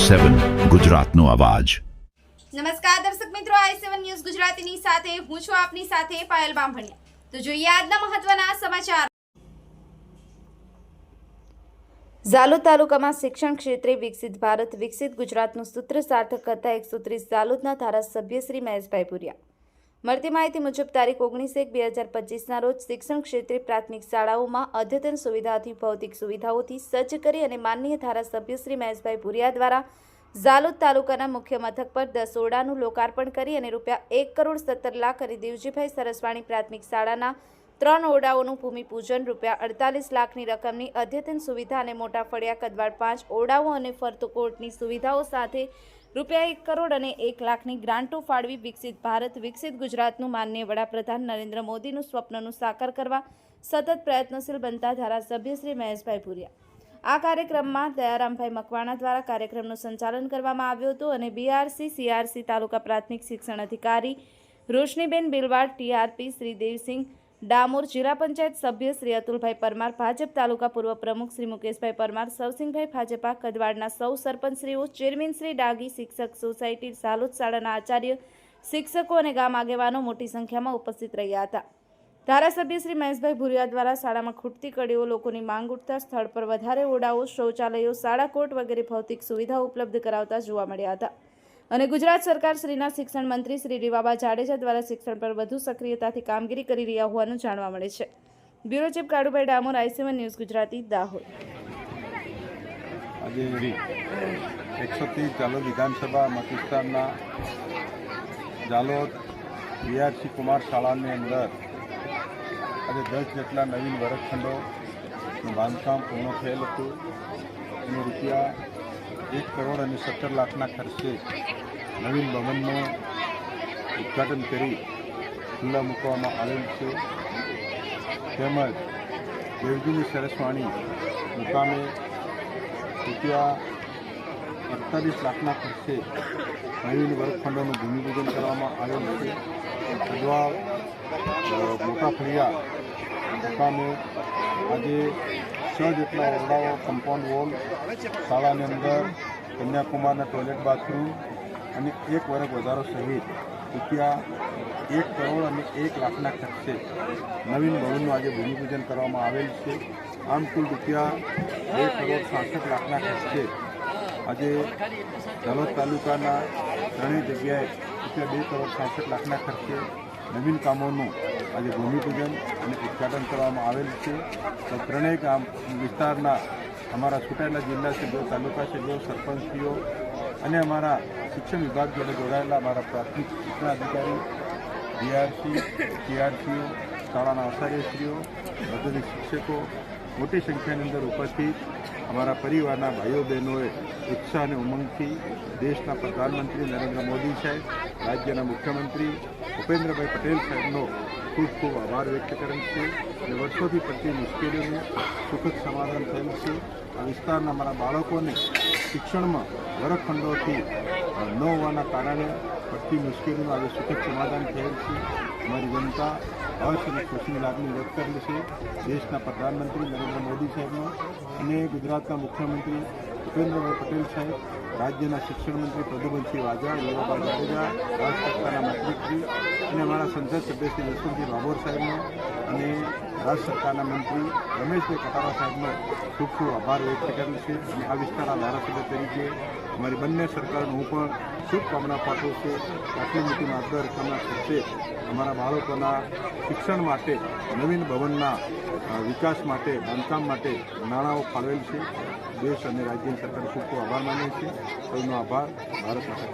i7 ગુજરાતનો અવાજ। નમસ્કાર દર્શક મિત્રો, i7 ન્યૂઝ ગુજરાતીની સાથે હું છું આપની સાથે પાયલ બામભણિયા। તો જોઈએ આજના મહત્વના સમાચાર। ઝાલોદ તાલુકામાં શિક્ષણ ક્ષેત્રે વિકસિત ભારત વિકસિત ગુજરાતનું સૂત્ર સાર્થક કરતા 130 ઝાલોદના ધારાસભ્ય શ્રી મહેશભાઈ ભુરિયા। મળતી માહિતી મુજબ તારીખ 19/1/2025ના રોજ શિક્ષણ ક્ષેત્રે પ્રાથમિક શાળાઓમાં અદ્યતન સુવિધાથી ભૌતિક સુવિધાઓથી સજ્જ કરી અને માનનીય ધારાસભ્ય શ્રી મહેશભાઈ ભુરિયા દ્વારા ઝાલોદ તાલુકાના મુખ્ય મથક પર 10 ઓરડાનું લોકાર્પણ કરી અને ₹1,17,00,000 અને દેવજીભાઈ સરસવાણી પ્રાથમિક શાળાના 3 ઓરડાઓનું ભૂમિપૂજન ₹48 લાખની રકમની અદ્યતન સુવિધા અને મોટા ફળિયા કદવાળ 5 ઓરડાઓ અને ફરતો કોર્ટની સુવિધાઓ સાથે ₹1 કરોડ અને 1 લાખની ગ્રાન્ટો ફાળવી વિકસિત ભારત વિકસિત ગુજરાતનું માનનીય વડાપ્રધાન નરેન્દ્ર મોદીનું સ્વપ્નનું સાકાર કરવા સતત પ્રયત્નશીલ બનતા ધારાસભ્ય શ્રી મહેશભાઈ ભુરિયા। આ કાર્યક્રમમાં દયારામભાઈ મકવાણા દ્વારા કાર્યક્રમનું સંચાલન કરવામાં આવ્યું હતું અને બીઆરસી સીઆરસી તાલુકા પ્રાથમિક શિક્ષણ અધિકારી રોશનીબેન બિલવાડ, ટીઆરપી શ્રી દેવસિંહ ડામોર, જિલ્લા પંચાયત સભ્ય શ્રી અતુલભાઈ પરમાર, ભાજપ તાલુકા પૂર્વ પ્રમુખ શ્રી મુકેશભાઈ પરમાર, સવસિંહભાઈ ભાજપા કદવાડના સૌ સરપંચશ્રીઓ, ચેરમેન શ્રી ડાગી, શિક્ષક સોસાયટી ઝાલોદ શાળાના આચાર્ય, શિક્ષકો અને ગામ આગેવાનો મોટી સંખ્યામાં ઉપસ્થિત રહ્યા હતા। ધારાસભ્ય શ્રી મહેશભાઈ ભુરિયા દ્વારા શાળામાં ખૂટતી કડીઓ, લોકોની માંગ ઉઠતા સ્થળ પર વધારે ઓરડાઓ, શૌચાલયો, શાળા કોર્ટ વગેરે ભૌતિક સુવિધાઓ ઉપલબ્ધ કરાવતા જોવા મળ્યા હતા અને ગુજરાત સરકાર શ્રીના શિક્ષણ મંત્રી શ્રી રીવાબા જાડેજા દ્વારા શિક્ષણ પર વધુ સક્રિયતાથી કામગીરી કરી રહ્યા હોવાનું જાણવા મળે છે। Bureau chief Kalubhai Damor, i7 news Gujarati, Dahod. આજે 130 ઝાલોદ વિધાનસભા મત વિસ્તારના ઝાલોદ બીઆરસી કુમાર શાળાની અંદર આજે 10 જેટલા નવીન વર્ગખંડોનું બાંધકામ પૂર્ણ થયેલ હતું અને ₹1 કરોડ અને 17 લાખના ખર્ચે નવીન ભવનનું ઉદ્ઘાટન કરી ખુલ્લા મૂકવામાં આવેલ છે। તેમજ દેવજીની સરસવાણી મુકામે ₹48 લાખના ખર્ચે નવીન વર્ગખંડોનું ભૂમિપૂજન કરવામાં આવેલ છે। કદવાળ મોટા ફળિયા મુકામે આજે 6 જેટલા ઓરડાઓ, કમ્પાઉન્ડ વોલ, શાળાની અંદર કન્યાકુમારના ટોયલેટ બાથરૂમ અને 1 વર્ગ વધારો સહિત ₹1 કરોડ અને 1 લાખના ખર્ચે નવીન ભવનનું આજે ભૂમિપૂજન કરવામાં આવેલ છે। આમ કુલ ₹2,66,00,000 ખર્ચે આજે ઝાલોદ તાલુકાના 3 જગ્યાએ ₹2,66,00,000 ખર્ચે નવીન કામોનું આજે ભૂમિપૂજન અને ઉદ્ઘાટન કરવામાં આવેલ છે। તો ત્રણેય ગામ વિસ્તારના અમારા છૂટાયેલા જિલ્લા સભ્યો, તાલુકા સભ્યો, સરપંચીઓ અને અમારા શિક્ષણ વિભાગ જોડે જોડાયેલા અમારા પ્રાથમિક શિક્ષણ અધિકારી, બીઆરસી, ટીઆરસીઓ, શાળાના આચાર્યશ્રીઓ, માધ્યમિક શિક્ષકો મોટી સંખ્યાની અંદર ઉપસ્થિત અમારા પરિવારના ભાઈઓ બહેનોએ ઉત્સાહ અને ઉમંગથી દેશના પ્રધાનમંત્રી નરેન્દ્ર મોદી સાહેબ, રાજ્યના મુખ્યમંત્રી ભૂપેન્દ્રભાઈ પટેલ સાહેબનો ખૂબ ખૂબ આભાર વ્યક્ત કરેલ છે અને વર્ષોથી પડતી મુશ્કેલીઓનું સુખદ સમાધાન થયેલ છે। આ વિસ્તારના અમારા બાળકોને શિક્ષણમાં વર્ગખંડોથી ન હોવાના કારણે પડતી મુશ્કેલીનું આજે સુખદ સમાધાન થયેલ છે। અમારી જનતા હર્ષ અને ખુશીની લાગણી વ્યક્ત કરેલી છે દેશના પ્રધાનમંત્રી નરેન્દ્ર મોદી સાહેબનો અને ગુજરાતના મુખ્યમંત્રી ભૂપેન્દ્રભાઈ પટેલ સાહેબ, રાજ્યના શિક્ષણ મંત્રી પ્રદ્યુમનસિંહ વાજા, રીવાબા જાડેજા, રાજ્ય સરકારના મંત્રીશ્રી અને અમારા સંસદ સભ્ય શ્રી જસવંતસિંહ ભાભોર સાહેબનો અને રાજ્ય સરકારના મંત્રી રમેશભાઈ કટારા સાહેબનો ખૂબ ખૂબ આભાર વ્યક્ત કરેલ છે અને આ વિસ્તારના ધારાસભ્ય તરીકે અમારી બંને સરકારનો હું પણ શુભકામના પાઠવું છું। આટલી મોટી માત્ર રકમના ખર્ચે અમારા બાળકોના શિક્ષણ માટે, નવીન ભવનના વિકાસ માટે, બાંધકામ માટે નાણાંઓ ફાળવેલ છે। દેશ અને રાજ્ય સરકાર ખૂબ ખૂબ આભાર માને છે। સૌનો આભાર। ભારત માતા।